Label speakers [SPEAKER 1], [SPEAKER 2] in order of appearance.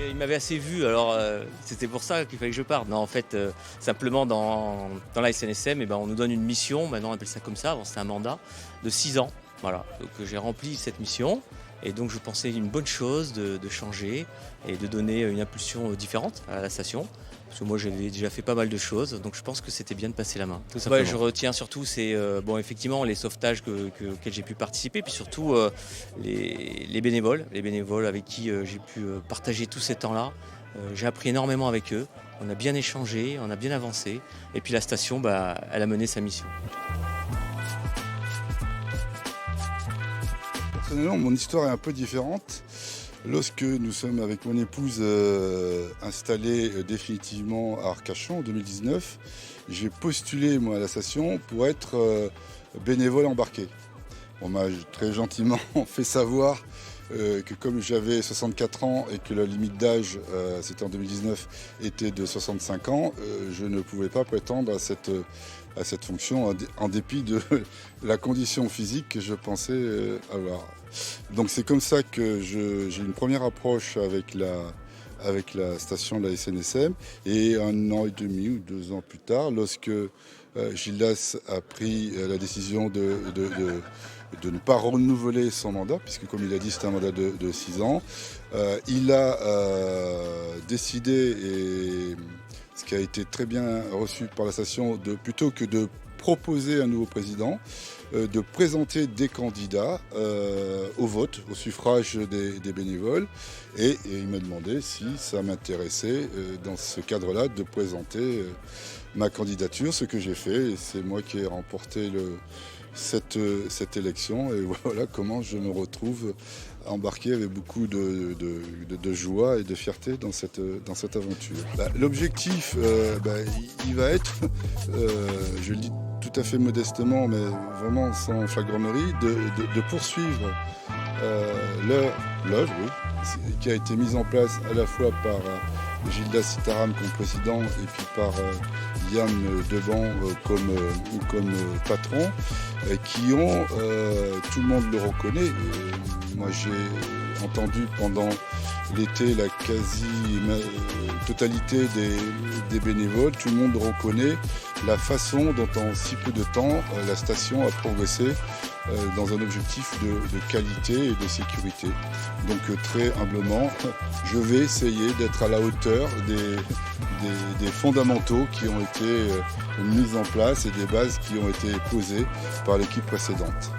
[SPEAKER 1] il m'avait assez vu, alors c'était pour ça qu'il fallait que je parte. Non, en fait, simplement dans la SNSM, eh ben, on nous donne une mission, maintenant on appelle ça comme ça, avant c'était un mandat, de 6 ans. Voilà, donc j'ai rempli cette mission et donc je pensais une bonne chose de changer et de donner une impulsion différente à la station. Parce que moi j'avais déjà fait pas mal de choses, donc je pense que c'était bien de passer la main. Tout simplement. Ouais, je retiens surtout c'est bon, effectivement les sauvetages auxquels j'ai pu participer, puis surtout les bénévoles avec qui j'ai pu partager tous ces temps-là. J'ai appris énormément avec eux, on a bien échangé, on a bien avancé, et puis la station, bah, elle a mené sa mission.
[SPEAKER 2] Personnellement, mon histoire est un peu différente. Lorsque nous sommes avec mon épouse installés définitivement à Arcachon en 2019, j'ai postulé moi à la station pour être bénévole embarqué. On m'a très gentiment fait savoir que comme j'avais 64 ans et que la limite d'âge, c'était en 2019, était de 65 ans, je ne pouvais pas prétendre à cette fonction en dépit de la condition physique que je pensais avoir. Donc c'est comme ça que j'ai une première approche avec la station de la SNSM, et 1 an et demi ou 2 ans plus tard, lorsque Gildas a pris la décision de ne pas renouveler son mandat, puisque comme il a dit c'était un mandat de 6 ans, il a décidé, et ce qui a été très bien reçu par la station, plutôt que de proposer un nouveau président, de présenter des candidats au vote, au suffrage des bénévoles. Et il m'a demandé si ça m'intéressait, dans ce cadre-là, de présenter ma candidature, ce que j'ai fait. Et c'est moi qui ai remporté cette élection. Et voilà comment je me retrouve embarqué avec beaucoup de joie et de fierté dans cette aventure. L'objectif, il va être, je le dis tout à fait modestement, mais vraiment sans flagornerie, de poursuivre l'œuvre, oui, qui a été mise en place à la fois par Gildas Sitaram comme président et puis par Yann Deban comme patron, qui ont, tout le monde le reconnaît. Moi j'ai entendu pendant l'été la quasi-totalité des bénévoles, tout le monde reconnaît la façon dont en si peu de temps la station a progressé dans un objectif de qualité et de sécurité. Donc très humblement, je vais essayer d'être à la hauteur des fondamentaux qui ont été mis en place et des bases qui ont été posées par l'équipe précédente.